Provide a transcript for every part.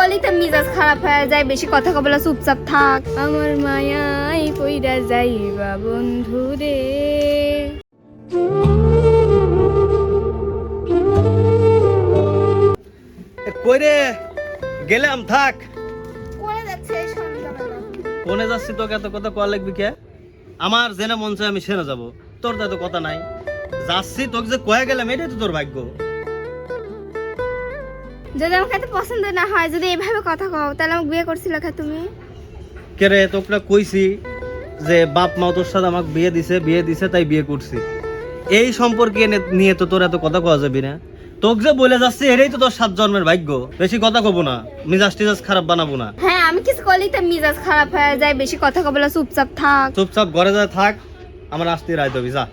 কলিতে মিজাজ খারাপ হয়ে যায়, বেশি কথা কবলা চুপচাপ থাক। আমার মায়াই পইরা যাইবা বন্ধু রে। কইরে গেলাম থাক। কোনে যাচ্ছে এই সন্ধ্যাবেলা? কোনে যাচ্ছি তোকে এত কথা কয়া লাগবি কে? আমার জেনে মন চায় আমি সেরে যাব, তোর তো এত কথা নাই। যাচ্ছি তোকে যে কয়ে গেলাম এটাই তো তোর ভাগ্য। যদি আমাকে এত পছন্দ না হয়, যদি এইভাবে কথা কও, তাহলে আমাকে বিয়ে করছিল কে তুমি? কে রে তোকে কইছি যে বাপ মা তোর সাথে আমাকে বিয়ে দিছে তাই বিয়ে করছি। এই সম্পর্কে নিয়ে তো তোর এত কথা কওয়া যাবি না। তোকে যে বলে যাচ্ছি এটাই তো তোর 7 জন্মের ভাগ্য। বেশি কথা কব না, মিজাজ টিজাজ খারাপ বানাবো না। হ্যাঁ, আমি কিছু কলিতে মিজাজ খারাপ হয়ে যায়, বেশি কথা কবলা চুপচাপ থাক। চুপচাপ ঘরে যা থাক, আমার আসতে রায় দেবি যা।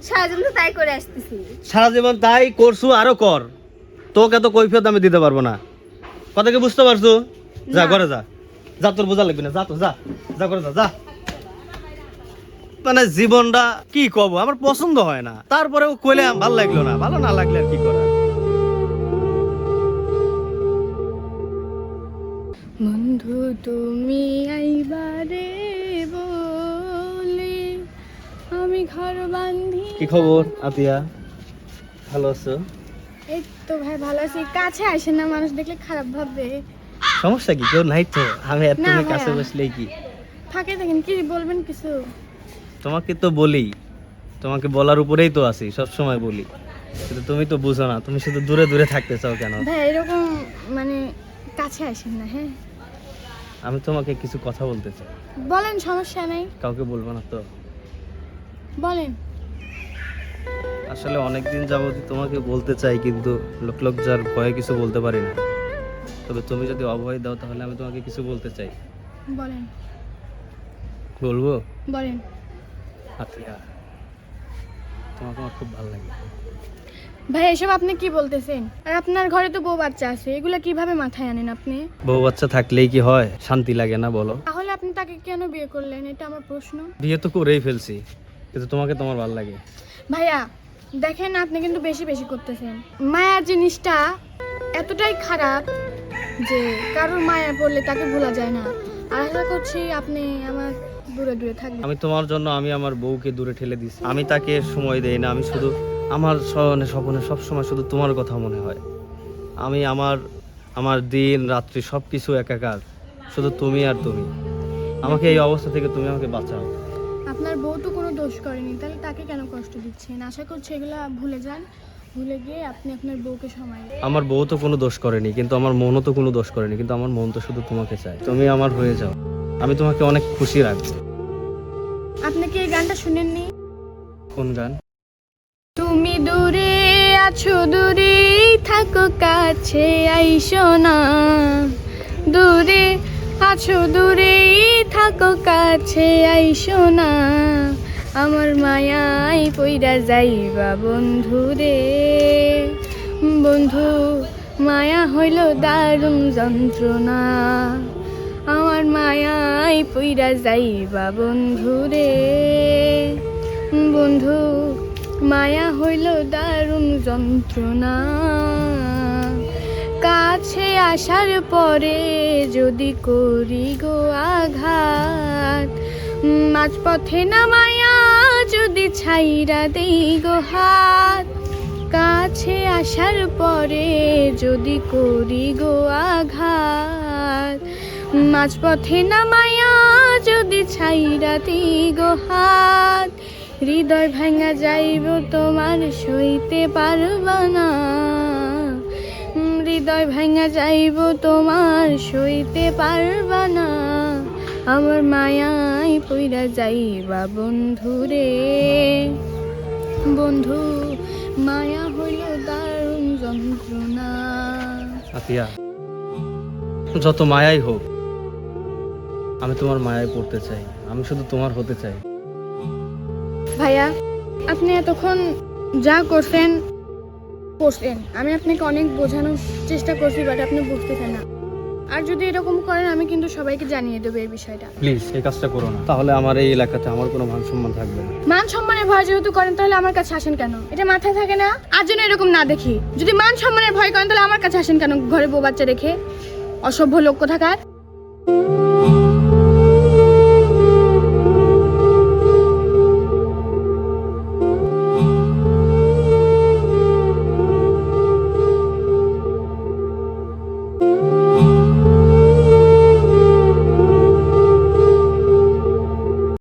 সারাদিন তো তাই করে আসতেছি। সারা জীবন তাই করছু, আরো কর। তোকে এত কৈফিয়ত আমি দিতে পারবো না। কথা কি বুঝতে পারছো? যা ঘরে যা, যা তোর বোঝা লাগবে না, যা তো যা, যা করে যা, যা। মানে জীবনটা কি কব, আমার পছন্দ হয় না, তারপরেও কইলে ভালো লাগলো না। ভালো না লাগলে আর কি করা। বন্ধু তুমি আইবারে বলে আমি ঘর বাঁধি। কি খবর আতিয়া, ভালো আছো? এই তো ভাই ভালো আছি। কাছে আসে না, মানুষ দেখলে খারাপ ভাববে। সমস্যা কি? কেউ নাই তো, আমি আর না তুমি ভাইয়া। কাছে বসলেই কি? ফাঁকে দেখেন, কি বলবেন কিছু? তোমাকে তো বলি, তোমাকে বলার উপরেই তো আছি, সব সময় বলি, কিন্তু তুমি তো বুঝো না। তুমি শুধু দূরে দূরে থাকতে চাও কেন? ভাই এরকম মানে কাছে আসেন না। হ্যাঁ আমি তোমাকে কিছু কথা বলতে চাই। বলেন, সমস্যা নেই, কাউকে বলবো না তো। বলেন। আসলে অনেকদিন যাবতই তোমাকে বলতে চাই, কিন্তু লোক যার ভয়ে কিছু বলতে পারি না। তবে তুমি যদি অভয় দাও তাহলে আমি তোমাকে কিছু বলতে চাই। বলেন বলবো? বলেন। আতিয়া, তোমাকে আমার খুব ভালো লাগে। ভাই এসব আপনি কি বলতেছেন? আর আপনার ঘরে তো বউ বাচ্চা আছে, এগুলা কিভাবে মাথায় আনেন আপনি? বউ বাচ্চা থাকলেই কি হয়? শান্তি লাগে না বলো? তাহলে আপনি তাকে কেন বিয়ে করলেন, এটা আমার প্রশ্ন। বিয়ে তো করেই ফেলছি, কিন্তু তোমাকে তোমার ভালো লাগে। ভাইয়া দেখেন, আপনি কিন্তু বেশি বেশি করতেছেন। মায়া জিনিসটা এতটাই খারাপ যে কারোর মায়া পড়লে তাকে ভোলা যায় না। আর আশা করছি আপনি আমার দূরে দূরে থাকবেন। আমি তোমার জন্য আমি আমার বউকে দূরে ঠেলে দিছি। আমি তাকে সময় দেই না, আমি শুধু আমার স্বপ্নে সবসময় শুধু তোমার কথা মনে হয়। আমি আমার দিন রাত্রি সব কিছু একাকার, শুধু তুমি আর তুমি। আমাকে এই অবস্থা থেকে তুমি আমাকে বাঁচাও। আপনার বউ তো কোনো দোষ করেনি, তাহলে তাকে কেন কষ্ট দিচ্ছেন? আশা করছি এগুলা ভুলে যান। ভুলে গিয়ে আপনি আপনার বউকে সময় দিন। আমার বউ তো কোনো দোষ করেনি, কিন্তু আমার মনও তো কোনো দোষ করেনি, কিন্তু আমার মন তো শুধু তোমাকে চায়। তুমি আমার হয়ে যাও, আমি তোমাকে অনেক খুশি রাখবো। আপনি কি এই গানটা শুনেননি? কোন গান? তুমি দূরে আছো, দূরে থাকো, কাছে আইসো না। দূরে আছো, দূরে থাকো, কাছে আইসো না। আমার মায়াই পইরা যাইবা বন্ধু রে। বন্ধু মায়া হইল দারুণ যন্ত্রণা। আমার মায়াই পইরা যাইবা বন্ধু রে। বন্ধু মায়া হইল দারুণ যন্ত্রণা। কাছে আসার পরে যদি করি গো আঘাত, মাঝপথে নামায়া যদি ছাইরা দেই গো হাত। কাছে আসার পরে যদি করি গো আঘাত, মাঝপথে নামায়া যদি ছাইরা দেই গো হাত। হৃদয় ভাঙা যাইব তোমার সইতে পারবা না। হৃদয় ভাঙা যাইব তোমার সইতে পারবা না। আমার মায়াই পইরা যাইবা বন্ধু রে। বন্ধু মায়া হইল দারুণ যন্ত্রণা। আতিয়া, যত মায়াই হোক আমি তোমার মায়ায় পড়তে চাই। আমি শুধু তোমার হতে চাই। ভাইয়া আপনি এতক্ষণ যা করছেন, আমি আপনাকে অনেক বোঝানোর চেষ্টা করছি, বাট আপনি বুঝতেছেন না। আর যদি এরকম করেন আমি কিন্তু সবাইকে জানিয়ে দেবো এই বিষয়টা। প্লিজ এই কাজটা করো না, তাহলে আমার এই এলাকাতে আমার কোনো মান সম্মান থাকবে না। মান সম্মানের ভয় যেহেতু করেন, তাহলে আমার কাছে আসেন কেন? এটা মাথায় থাকে না? আর যেন এরকম না দেখি। যদি মান সম্মানের ভয় করেন তাহলে আমার কাছে আসেন কেন ঘরে বউ বাচ্চা রেখে? অসভ্য লোক কোথাকার।